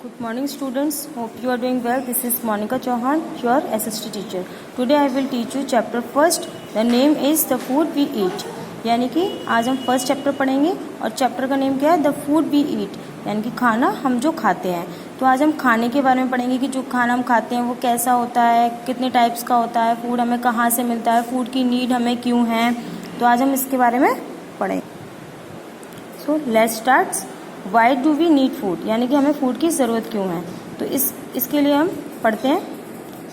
Good morning students, hope you are doing well. This is Monica Chauhan, your SST teacher. Today I will teach you chapter first. The name is the food we eat. यानी कि आज हम first chapter पढ़ेंगे और chapter का name क्या है, the food we eat, यानी कि खाना हम जो खाते हैं। तो आज हम खाने के बारे में पढ़ेंगे कि जो खाना हम खाते हैं वो कैसा होता है, कितने टाइप्स का होता है, फूड हमें कहाँ से मिलता है, फूड की नीड हमें क्यों है। तो आज हम इसके बारे में पढ़ेंगे। So let's start. Why do we need food, यानी कि हमें फूड की ज़रूरत क्यों है। तो इसके लिए हम पढ़ते हैं।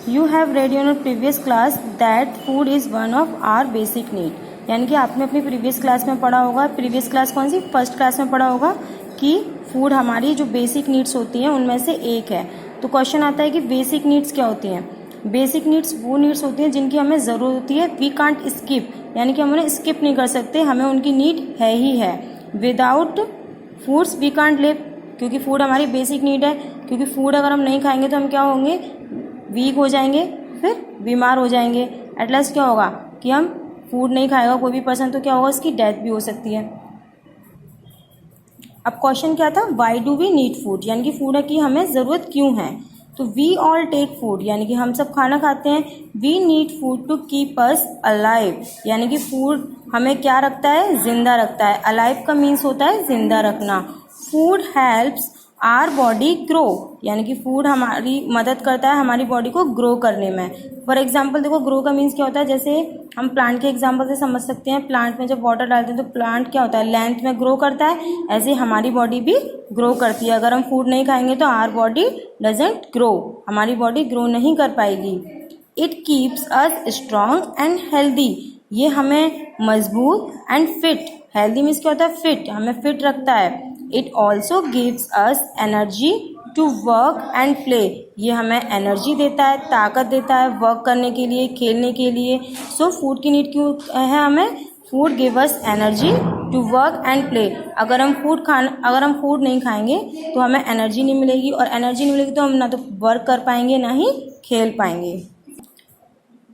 You have read in your previous class that food is one of our basic need, यानी कि आपने अपनी प्रीवियस क्लास में पढ़ा होगा। प्रीवियस क्लास कौन सी, फर्स्ट क्लास में पढ़ा होगा कि फूड हमारी जो बेसिक नीड्स होती हैं उनमें से एक है। तो क्वेश्चन आता है कि बेसिक नीड्स क्या होती हैं। बेसिक नीड्स वो नीड्स होती हैं जिनकी हमें ज़रूरत होती है, वी कांट स्किप, यानी कि हम उन्हें स्किप नहीं कर सकते, हमें उनकी नीड है ही है। Without foods we can't live, क्योंकि फूड हमारी बेसिक नीड है। क्योंकि फूड अगर हम नहीं खाएंगे तो हम क्या होंगे, वीक हो जाएंगे, फिर बीमार हो जाएंगे। एट लास्ट क्या होगा कि हम फूड नहीं खाएगा कोई भी पर्सन तो क्या होगा, उसकी डेथ भी हो सकती है। अब क्वेश्चन क्या था, why do we need food, यानी कि फूड की हमें ज़रूरत क्यों है। तो वी ऑल टेक फूड, यानी कि हम सब खाना खाते हैं। We need food to keep us alive, यानी कि फूड हमें क्या रखता है, जिंदा रखता है। अलाइव का मीन्स होता है जिंदा रखना। Food helps our body grow, यानी कि फूड हमारी मदद करता है हमारी बॉडी को ग्रो करने में। फॉर एग्जाम्पल देखो, ग्रो का मीन्स क्या होता है, जैसे हम प्लांट के एग्जाम्पल से समझ सकते हैं। प्लांट में जब वाटर डालते हैं तो प्लांट क्या होता है, लेंथ में ग्रो करता है। ऐसे हमारी बॉडी भी ग्रो करती है। अगर हम फूड नहीं खाएंगे तो आवर बॉडी डजेंट ग्रो, हमारी बॉडी ग्रो नहीं कर पाएगी। It keeps us strong and healthy, ये हमें मजबूत एंड फिट, हेल्दी मीन्स क्या होता है, फिट, हमें फिट रखता है। It also gives us energy to work and play, ये हमें एनर्जी देता है, ताकत देता है वर्क करने के लिए, खेलने के लिए। सो फूड की नीड क्यों है हमें, food give us energy to work and play. अगर हम फूड नहीं खाएंगे तो हमें एनर्जी नहीं मिलेगी, और एनर्जी नहीं मिलेगी तो हम ना तो वर्क कर पाएंगे ना ही खेल पाएंगे।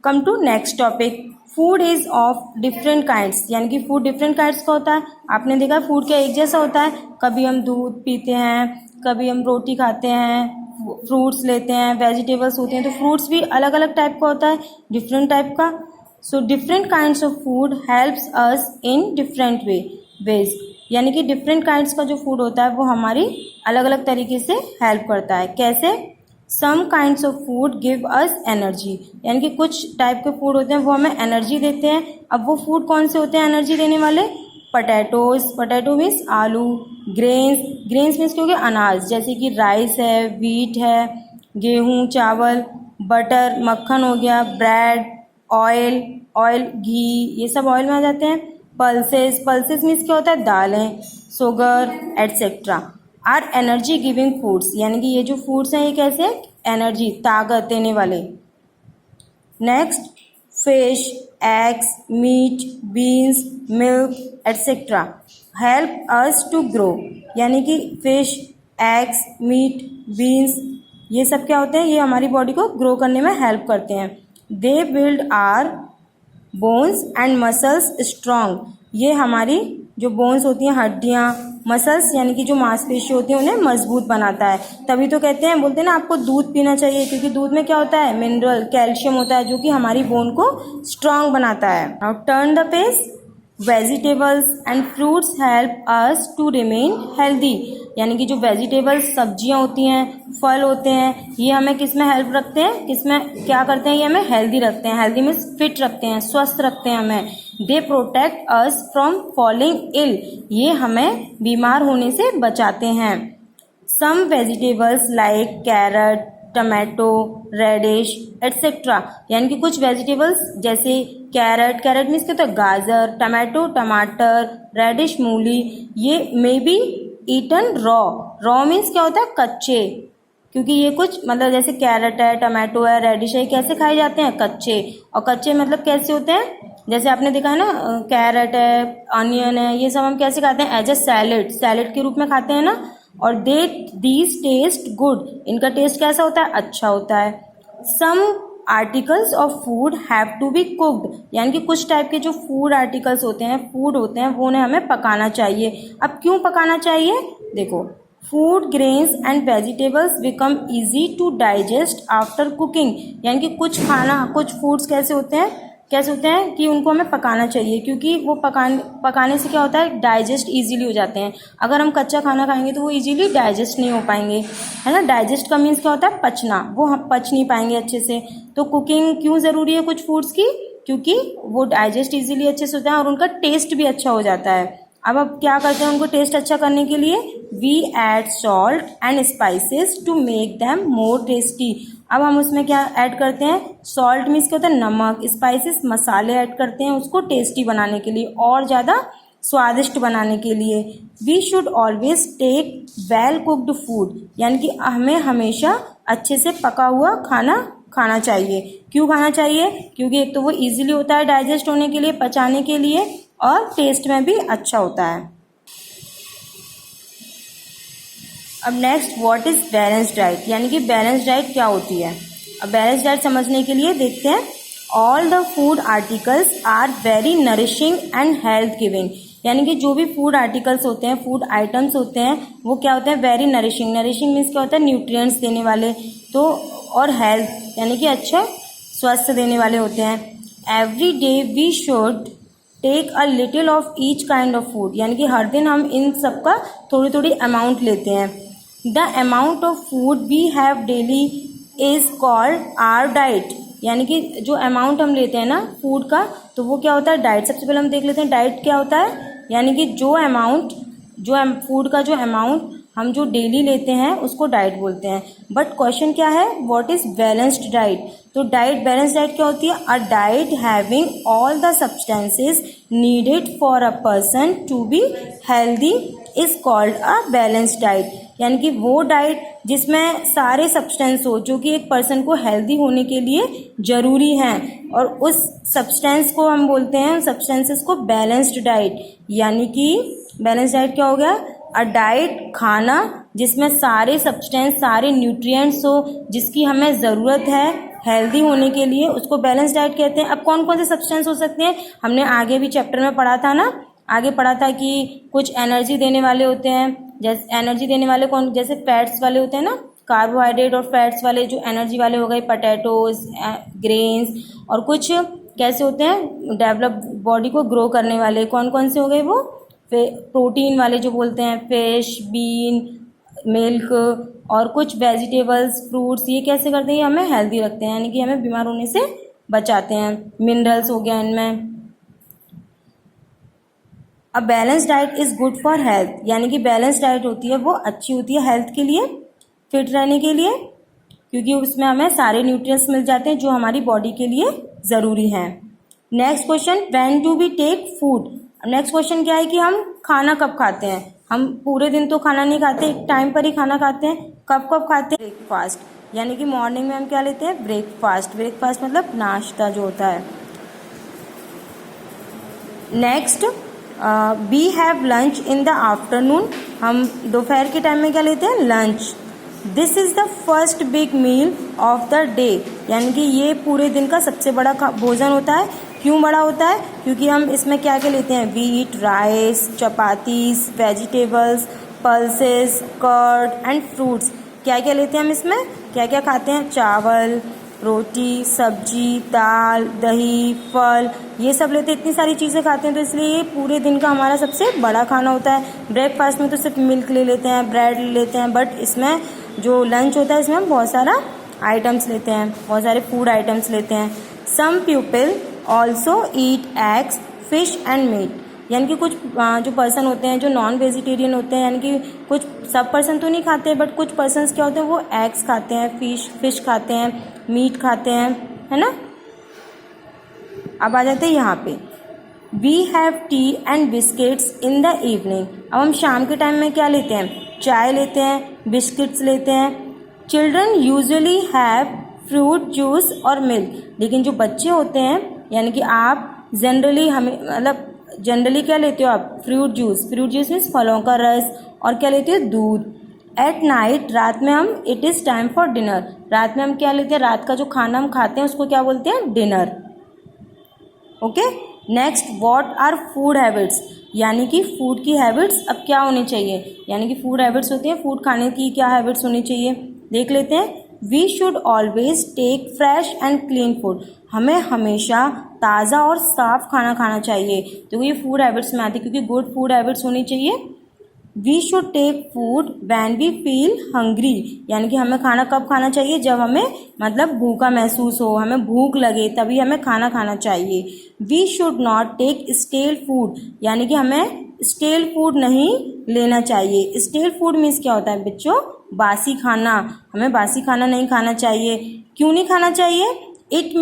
Come to next topic. Food is of different kinds, यानी कि फूड डिफरेंट काइंड्स का होता है। आपने देखा फूड क्या एक जैसा होता है, कभी हम दूध पीते हैं, कभी हम रोटी खाते हैं, फ्रूट्स लेते हैं, वेजिटेबल्स होते हैं। तो फ्रूट्स भी अलग अलग टाइप का होता है, डिफरेंट टाइप का। So different kinds of food helps us in different ways, यानी कि डिफरेंट काइंड्स का जो फूड होता है वो हमारी अलग अलग तरीके से हेल्प करता है। कैसे, some kinds of food give us energy, यानी कि कुछ टाइप के फूड होते हैं वो हमें एनर्जी देते हैं। अब वो फूड कौन से होते हैं एनर्जी देने वाले, पोटैटो मीन्स आलू, ग्रेन्स मीन्स क्योंकि अनाज, जैसे कि राइस है, वीट है, गेहूँ, चावल, बटर मक्खन हो गया, ब्रेड, ऑयल घी, ये सब ऑयल में आ जाते हैं। पल्सेस मीन्स क्या होता है, दालें, sugar etcetera are energy giving foods, यानी कि ये जो फूड्स हैं ये कैसे, एनर्जी, ताकत देने वाले। Next, fish, eggs, meat, beans, milk etcetera help us to grow, यानी कि फिश, एग्स, मीट, बीन्स, ये सब क्या होते हैं, ये हमारी बॉडी को ग्रो करने में हेल्प करते हैं। They build our bones and muscles strong, ये हमारी जो बोन्स होती हैं, हड्डियाँ, मसल्स यानी कि जो मांसपेशी होती हैं उन्हें मजबूत बनाता है। तभी तो कहते हैं, बोलते हैं ना आपको दूध पीना चाहिए, क्योंकि दूध में क्या होता है, मिनरल, कैल्शियम होता है, जो कि हमारी बोन को स्ट्रांग बनाता है। Now turn the page. Vegetables and fruits help us to remain healthy, यानी कि जो वेजिटेबल्स, सब्जियां होती हैं, फल होते हैं, ये हमें किस में हेल्प रखते हैं, किस में क्या करते हैं, ये हमें हेल्दी रखते हैं। हेल्दी मीन्स फिट रखते हैं, स्वस्थ रखते हैं हमें। They protect us from falling ill, ये हमें बीमार होने से बचाते हैं। Some vegetables like carrot, tomato, radish etcetera, यानी कि कुछ वेजिटेबल्स जैसे कैरेट मीन्स क्या होता है, गाजर, टमाटो टमाटर, रेडिश मूली, ये may be eaten raw means क्या होता है, कच्चे, क्योंकि ये कुछ मतलब जैसे कैरेट है, टमाटो है, रेडिश है, कैसे खाए जाते हैं, कच्चे। और कच्चे मतलब कैसे होते हैं, जैसे आपने देखा है ना, कैरेट है, अनियन है, ये सब हम कैसे खाते हैं, एज ए सैलेड के रूप में खाते हैं ना। और दीज टेस्ट गुड, इनका टेस्ट कैसा होता है, अच्छा होता है। Some articles of food have to be cooked, यानी कि कुछ टाइप के जो फूड आर्टिकल्स होते हैं, फूड होते हैं, वो उन्हें हमें पकाना चाहिए। अब क्यों पकाना चाहिए, देखो food grains and vegetables become easy to digest after cooking, यानी कि कुछ फूड्स कैसे होते हैं कि उनको हमें पकाना चाहिए, क्योंकि वो पकाने से क्या होता है, डाइजेस्ट इजीली हो जाते हैं। अगर हम कच्चा खाना खाएंगे तो वो इजीली डाइजेस्ट नहीं हो पाएंगे, है ना। डाइजेस्ट का मीन्स क्या होता है, पचना, वो हम पच नहीं पाएंगे अच्छे से। तो कुकिंग क्यों ज़रूरी है कुछ फूड्स की, क्योंकि वो डाइजेस्ट इजीली अच्छे से होता है और उनका टेस्ट भी अच्छा हो जाता है। अब क्या करते हैं उनको टेस्ट अच्छा करने के लिए, we add salt and spices to make them more tasty. अब हम उसमें क्या ऐड करते हैं, सॉल्ट मीन्स क्या होता है, नमक, स्पाइसेस मसाले ऐड करते हैं उसको टेस्टी बनाने के लिए और ज़्यादा स्वादिष्ट बनाने के लिए। We should always take well cooked food, यानी कि हमें हमेशा अच्छे से पका हुआ खाना खाना चाहिए। क्यों खाना चाहिए, क्योंकि एक तो वो इजीली होता है डाइजेस्ट होने के लिए, पचाने के लिए, और टेस्ट में भी अच्छा होता है। अब next, what is balanced diet, यानी कि बैलेंस्ड डाइट क्या होती है। अब बैलेंस्ड डाइट समझने के लिए देखते हैं, all the food articles are very nourishing and health giving, यानी कि जो भी फूड आर्टिकल्स होते हैं, फूड आइटम्स होते हैं, वो क्या होते हैं, वेरी नरिशिंग। नरिशिंग मीन्स क्या होता है, न्यूट्रिएंट्स देने वाले, तो और हेल्थ यानी कि अच्छा स्वस्थ देने वाले होते हैं। Every day we should take a little of each kind of food, यानी कि हर दिन हम इन सब का थोड़ी थोड़ी अमाउंट लेते हैं। The amount of food we have daily is called our diet, यानी कि जो अमाउंट हम लेते हैं ना फूड का, तो वो क्या होता है, डाइट। सबसे पहले हम देख लेते हैं डाइट क्या होता है, यानी कि जो फूड का जो अमाउंट हम जो डेली लेते हैं उसको डाइट बोलते हैं। बट क्वेश्चन क्या है, व्हाट इज बैलेंस्ड डाइट। तो बैलेंस्ड डाइट क्या होती है, a diet having all the substances needed for a person to be healthy is called a balanced diet, यानी कि वो डाइट जिसमें सारे सब्सटेंस हो जो कि एक पर्सन को हेल्दी होने के लिए जरूरी हैं, और उस सब्सटेंस को हम बोलते हैं, सब्सटेंसेस को बैलेंस्ड डाइट। यानी कि बैलेंस्ड डाइट क्या हो गया, अ डाइट खाना जिसमें सारे सब्सटेंस, सारे न्यूट्रिएंट्स हो जिसकी हमें ज़रूरत है हेल्दी होने के लिए, उसको बैलेंस डाइट कहते हैं। अब कौन कौन से सब्सटेंस हो सकते हैं, हमने आगे भी चैप्टर में पढ़ा था ना, आगे पढ़ा था कि कुछ एनर्जी देने वाले होते हैं, जैसे एनर्जी देने वाले कौन, जैसे फैट्स वाले होते हैं ना, कार्बोहाइड्रेट और फैट्स वाले जो एनर्जी वाले हो गए, पोटैटोज, ग्रेन्स, और कुछ कैसे होते हैं, डेवलप बॉडी को ग्रो करने वाले, कौन कौन से हो गए वो, प्रोटीन वाले जो बोलते हैं, फिश, बीन, मिल्क, और कुछ वेजिटेबल्स, फ्रूट्स, ये कैसे करते हैं, ये हमें हेल्दी रखते हैं, यानी कि हमें बीमार होने से बचाते हैं। मिनरल्स हो गया इनमें। A balance diet is good for health, यानी कि बैलेंस डाइट होती है वो अच्छी होती है हेल्थ के लिए, फिट रहने के लिए, क्योंकि उसमें हमें सारे न्यूट्रिएंट्स मिल जाते हैं जो हमारी बॉडी के लिए ज़रूरी हैं। Next question, when do we take food. Next question क्या है कि हम खाना कब खाते हैं। हम पूरे दिन तो खाना नहीं खाते, एक टाइम पर ही खाना खाते हैं। कब कब खाते हैं, ब्रेकफास्ट, यानी कि मॉर्निंग में हम क्या लेते हैं, ब्रेकफास्ट। ब्रेकफास्ट मतलब नाश्ता जो होता है। Next, we have lunch in the afternoon, हम दोपहर के टाइम में क्या लेते हैं, lunch. This is the first big meal of the day, यानी कि ये पूरे दिन का सबसे बड़ा भोजन होता है। क्यों बड़ा होता है, क्योंकि हम इसमें क्या क्या लेते हैं, wheat, rice, chapatis, vegetables, pulses, curd and fruits. क्या क्या लेते हैं हम इसमें, क्या क्या खाते हैं, चावल, रोटी, सब्जी, दाल, दही, फल, ये सब लेते हैं। इतनी सारी चीज़ें खाते हैं, तो इसलिए ये पूरे दिन का हमारा सबसे बड़ा खाना होता है। ब्रेकफास्ट में तो सिर्फ मिल्क ले लेते हैं, ब्रेड ले लेते हैं, बट इसमें जो लंच होता है इसमें हम बहुत सारा आइटम्स लेते हैं, बहुत सारे फूड आइटम्स लेते हैं। Some people also eat eggs, fish and meat, यानी कि कुछ जो पर्सन होते हैं जो नॉन वेजिटेरियन होते हैं, यानी कि कुछ सब पर्सन तो नहीं खाते, बट कुछ पर्सन्स क्या होते हैं वो एग्स खाते हैं, फिश खाते हैं, मीट खाते हैं, है ना। अब आ जाते हैं यहाँ पे, we have tea and biscuits in the evening. अब हम शाम के टाइम में क्या लेते हैं, चाय लेते हैं, बिस्किट्स लेते हैं। Children usually have fruit juice और मिल्क, लेकिन जो बच्चे होते हैं, यानी कि आप जनरली जनरली क्या लेते हो आप, fruit juice. Fruit juice means फलों का रस, और क्या लेते हो, दूध। एट नाइट, रात में हम, it is time for dinner, रात में हम क्या लेते हैं, रात का जो खाना हम खाते हैं उसको क्या बोलते हैं, dinner. Okay. Next, what are food habits, यानी कि फूड की हैबिट्स अब क्या होनी चाहिए, यानी कि फूड हैबिट्स होती हैं, फूड खाने की क्या हैबिट्स होनी चाहिए देख लेते हैं। We should always take fresh and clean food, हमें हमेशा ताज़ा और साफ खाना खाना चाहिए। तो ये फूड हैबिट्स में आती है, क्योंकि गुड फूड हैबिट्स होनी चाहिए। We should take food when we feel hungry, यानी कि हमें खाना कब खाना चाहिए, जब हमें मतलब भूखा महसूस हो, हमें भूख लगे तभी हमें खाना खाना चाहिए। We should not take stale food, यानी कि हमें स्टेल फूड नहीं लेना चाहिए। स्टेल फूड मीन्स क्या होता है बच्चों, बासी खाना, हमें बासी खाना नहीं खाना चाहिए। क्यों नहीं खाना चाहिए, इट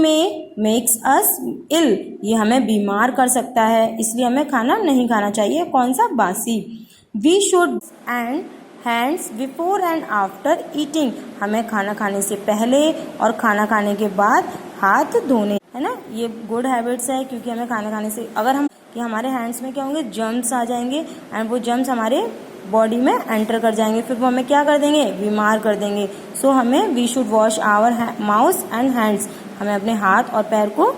मेक्स अस इल, ये हमें बीमार कर सकता है, इसलिए हमें खाना नहीं खाना चाहिए कौन सा, बासी। We should and hands before and after eating, हमें खाना खाने से पहले और खाना खाने के बाद हाथ धोने, है ना। ये गुड हैबिट्स है, क्योंकि हमें खाना खाने से अगर हम कि हमारे हैंड्स में क्या होंगे, जर्म्स आ जाएंगे एंड वो जर्म्स हमारे बॉडी में एंटर कर जाएंगे, फिर वो हमें क्या कर देंगे, बीमार कर देंगे। सो हमें we should wash our mouth and hands, हमें अपने हाथ और पैर को,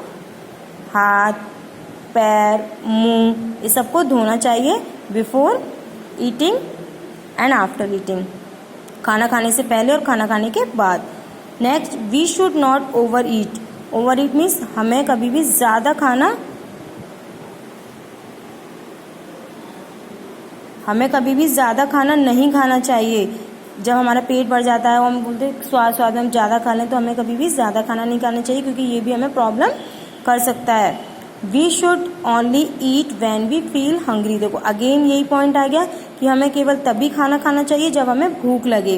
हाथ पैर मुंह ये सबको धोना चाहिए before eating and after eating, खाना खाने से पहले और खाना खाने के बाद। Next, we should not overeat, overeat means हमें कभी भी ज़्यादा खाना, हमें कभी भी ज़्यादा खाना नहीं खाना चाहिए। जब हमारा पेट भर जाता है और हम बोलते हैं स्वाद में हम ज़्यादा खा लें, तो हमें कभी भी ज़्यादा खाना नहीं खाना चाहिए, क्योंकि ये भी हमें प्रॉब्लम कर सकता है। We should only eat when we feel hungry, देखो अगेन यही पॉइंट आ गया कि हमें केवल तभी खाना खाना चाहिए जब हमें भूख लगे।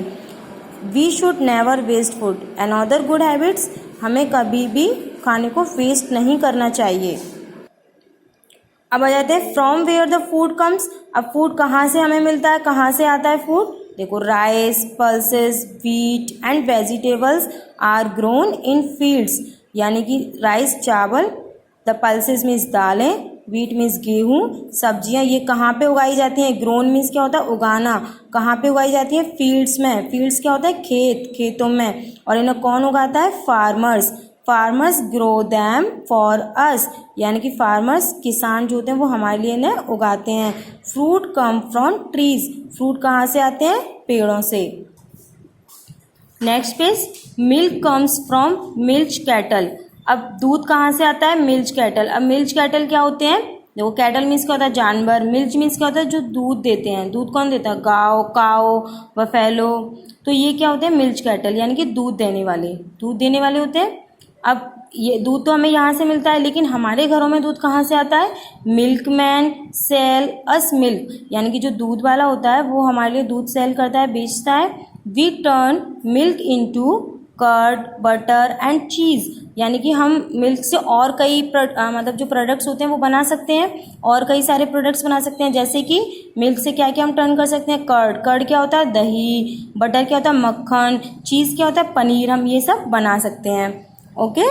We should never waste food, another good habits, हमें कभी भी खाने को वेस्ट नहीं करना चाहिए। अब आ जाते हैं from where the food comes, अब फूड कहाँ से हमें मिलता है, कहाँ से आता है फूड, देखो rice, pulses, wheat and vegetables are grown in fields, यानी कि राइस चावल, द पल्सेस मीन्स दालें, व्हीट मीन्स गेहूँ, सब्जियाँ ये कहाँ पे उगाई जाती हैं, ग्रोन मीन्स क्या होता है, उगाना, कहाँ पे उगाई जाती है, फील्ड्स में, फील्ड्स क्या होता है, खेत, खेतों में, और इन्हें कौन उगाता है, farmers, farmers grow them for us, यानी कि फार्मर्स किसान जो होते हैं वो हमारे लिए इन्हें उगाते हैं। Fruit come from trees, fruit कहाँ से आते हैं, पेड़ों से। Next page, milk comes from milch cattle, अब दूध कहाँ से आता है, मिल्च कैटल। अब मिल्च कैटल क्या होते हैं, देखो कैटल मीन्स क्या होता है, जानवर, मिल्च मीन्स क्या होता है, जो दूध देते हैं, दूध कौन देता है, गाय, काओ, बफेलो, तो ये क्या होते हैं, मिल्च कैटल, यानी कि दूध देने वाले, दूध देने वाले होते हैं। अब ये दूध तो हमें यहाँ से मिलता है, लेकिन हमारे घरों में दूध कहाँ से आता है, मिल्कमैन सेल अस मिल्क, यानी कि जो दूध वाला होता है वो हमारे लिए दूध सेल करता है, बेचता है। We turn milk into curd, butter and cheese, यानी कि हम मिल्क से और कई मतलब जो प्रोडक्ट्स होते हैं वो बना सकते हैं, और कई सारे प्रोडक्ट्स बना सकते हैं, जैसे कि मिल्क से क्या क्या हम टर्न कर सकते हैं, कर्ड, कर्ड क्या होता है, दही, बटर क्या होता है, मक्खन, चीज़ क्या होता है, पनीर, हम ये सब बना सकते हैं। Okay,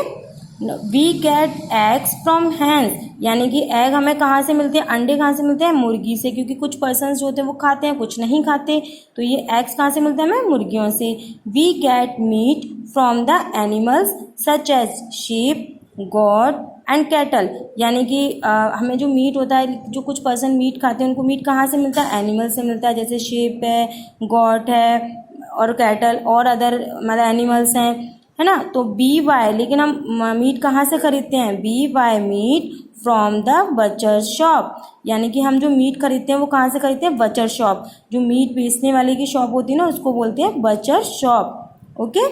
we get eggs from hens, यानी कि एग हमें कहाँ से मिलते हैं, अंडे कहाँ से मिलते हैं, मुर्गी से, क्योंकि कुछ पर्सन्स जो होते हैं वो खाते हैं, कुछ नहीं खाते, तो ये एग्स कहाँ से मिलते हैं हमें, मुर्गियों से। We get meat from the animals such as sheep, goat and cattle, यानी कि हमें जो मीट होता है, जो कुछ पर्सन मीट खाते हैं उनको मीट कहाँ से मिलता है, एनिमल से मिलता है, जैसे शीप है, गॉट है और कैटल और अदर मतलब एनिमल्स हैं, है ना। तो बी वाई, लेकिन हम मीट कहाँ से खरीदते हैं, buy meat from the butcher shop, यानी कि हम जो मीट खरीदते हैं वो कहाँ से खरीदते हैं, बचर शॉप, जो मीट बेचने वाले की शॉप होती है ना उसको बोलते हैं बचर शॉप। ओके,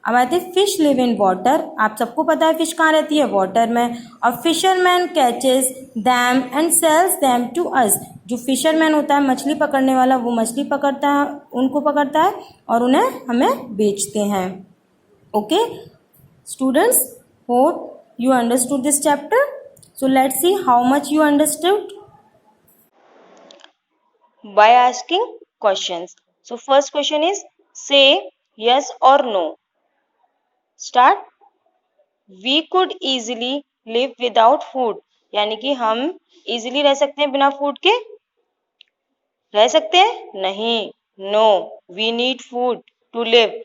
अब आते हैं फिश लिव इन वाटर, आप सबको पता है फिश कहाँ रहती है, वाटर में, और fisherman catches them and sells them to us, जो फिशरमैन होता है मछली पकड़ने वाला, वो मछली पकड़ता है, उनको पकड़ता है और उन्हें हमें बेचते हैं। Okay, students, hope you understood this chapter. So let's see how much you understood by asking questions. So first question is, say yes or no. Start. We could easily live without food, यानी कि हम easily रह सकते हैं बिना food के, रह सकते हैं नहीं, no, we need food to live.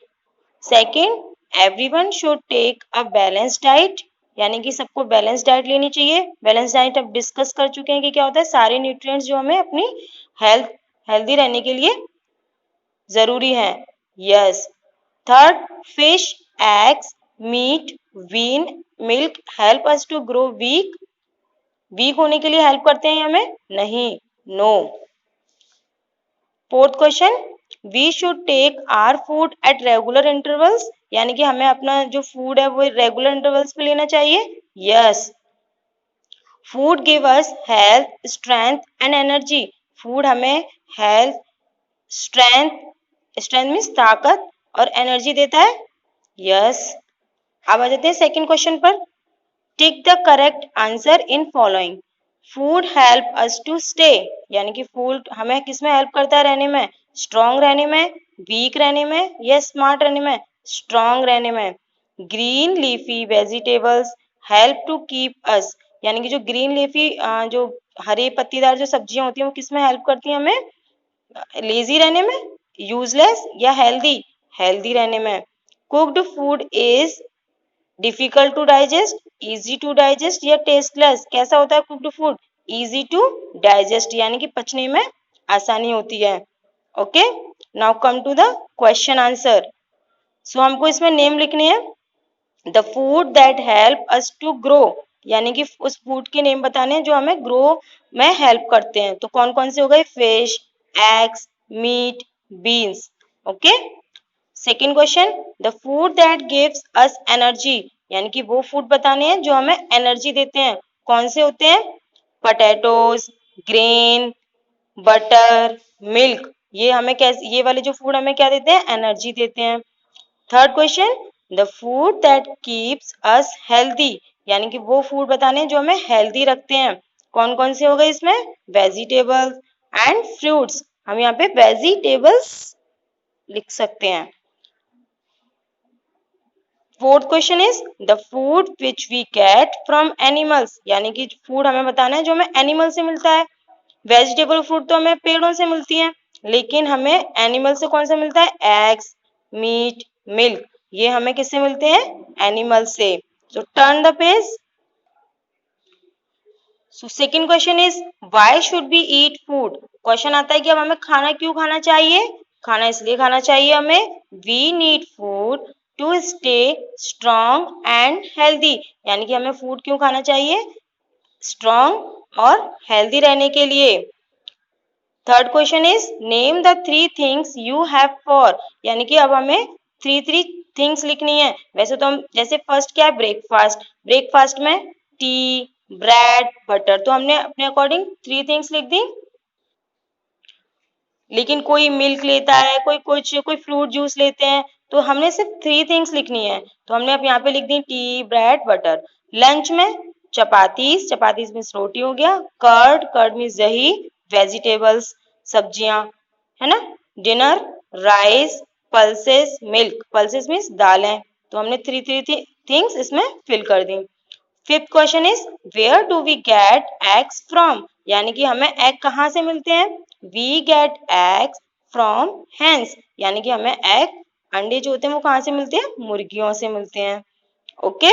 Second, everyone should take a balanced diet. यानी कि सबको बैलेंस डाइट लेनी चाहिए। बैलेंस डाइट अब डिस्कस कर चुके हैं कि क्या होता है, सारे न्यूट्रिएंट्स जो हमें अपनी हेल्दी रहने के लिए जरूरी है। Yes. Third, fish, eggs, meat, bean, milk help us to grow weak. Weak होने के लिए हेल्प करते हैं हमें? नहीं, no. Fourth question, we should take our food at regular intervals, यानी कि हमें अपना जो फूड है वो रेगुलर इंटरवल्स पे लेना चाहिए। Yes. Food give us health, strength and energy. Food हमें हेल्थ, स्ट्रेंथ मीन्स ताकत और एनर्जी देता है। यस। अब आ जाते हैं सेकंड क्वेश्चन पर। Tick the correct answer in following. Food help us to stay, यानी कि फूड हमें किस में हेल्प करता है रहने में? स्ट्रांग रहने में, वीक रहने में या स्मार्ट रहने में? स्ट्रांग रहने में। Green leafy vegetables help to keep us, यानी कि जो ग्रीन लीफी जो हरे पत्तीदार जो सब्जियां होती हैं वो किस में हेल्प करती हैं हमें? लेजी रहने में, यूजलेस या हेल्दी? हेल्दी रहने में। Cooked food is difficult to digest, easy to digest या टेस्टलेस? कैसा होता है cooked food? Easy to digest, यानी कि पचने में आसानी होती है। Okay, now come to the question answer. So हमको इसमें नेम लिखने हैं। The food that help us to grow, यानी कि उस फूड के नेम बताने हैं जो हमें ग्रो में हेल्प करते हैं। तो कौन कौन से हो गए? Fish, eggs, meat, beans. Okay. Second question, the food that gives us energy, यानी कि वो फूड बताने हैं जो हमें एनर्जी देते हैं। कौन से होते हैं? Potatoes, grain, butter, milk. ये हमें कैसे, ये वाले जो फूड हमें क्या देते हैं? एनर्जी देते हैं। Third question, the food that keeps us healthy, यानी कि वो फूड बताने हैं जो हमें हेल्दी रखते हैं। कौन कौन से हो गए इसमें? Vegetables and fruits. हम यहाँ पे वेजिटेबल्स लिख सकते हैं। Fourth question is the food which we get from animals, यानी कि फूड हमें बताना है जो हमें एनिमल से मिलता है। वेजिटेबल फ्रूट तो हमें पेड़ों से मिलती है, लेकिन हमें एनिमल से कौन सा मिलता है? Eggs, meat, milk. ये हमें किससे मिलते हैं? एनिमल से। तो turn the page. So second question is why should be eat food. Question आता है कि अब हमें खाना क्यों खाना चाहिए? खाना इसलिए खाना चाहिए हमें, we need food to stay strong and healthy, यानी कि हमें फूड क्यों खाना चाहिए? स्ट्रॉन्ग और हेल्दी रहने के लिए। Third question is name the three things you have for, यानी कि अब हमें थ्री थ्री थिंग्स लिखनी है। वैसे तो हम जैसे फर्स्ट क्या है? ब्रेकफास्ट। ब्रेकफास्ट में टी, ब्रेड, बटर, तो हमने अपने अकॉर्डिंग थ्री थिंग्स लिख दी। लेकिन कोई मिल्क लेता है, कोई फ्रूट जूस लेते हैं, तो हमने सिर्फ थ्री थिंग्स लिखनी है। तो हमने अब यहाँ पे लिख दी टी, ब्रेड, बटर। लंच में चपातीस, चपातीस मीन्स रोटी हो गया। कर्ड, कर्ड मीन्स दही, वेजिटेबल्स सब्जियां, है ना। Dinner rice, pulses, milk, pulses means दालें। तो हमने थ्री थ्री थिंग्स इसमें फिल कर दी। Fifth question is where do we get eggs from, यानी कि हमें एग कहाँ से मिलते हैं? We get eggs from hens, यानी कि हमें एग, अंडे जो होते हैं वो कहाँ से मिलते हैं? मुर्गियों से मिलते हैं। ओके।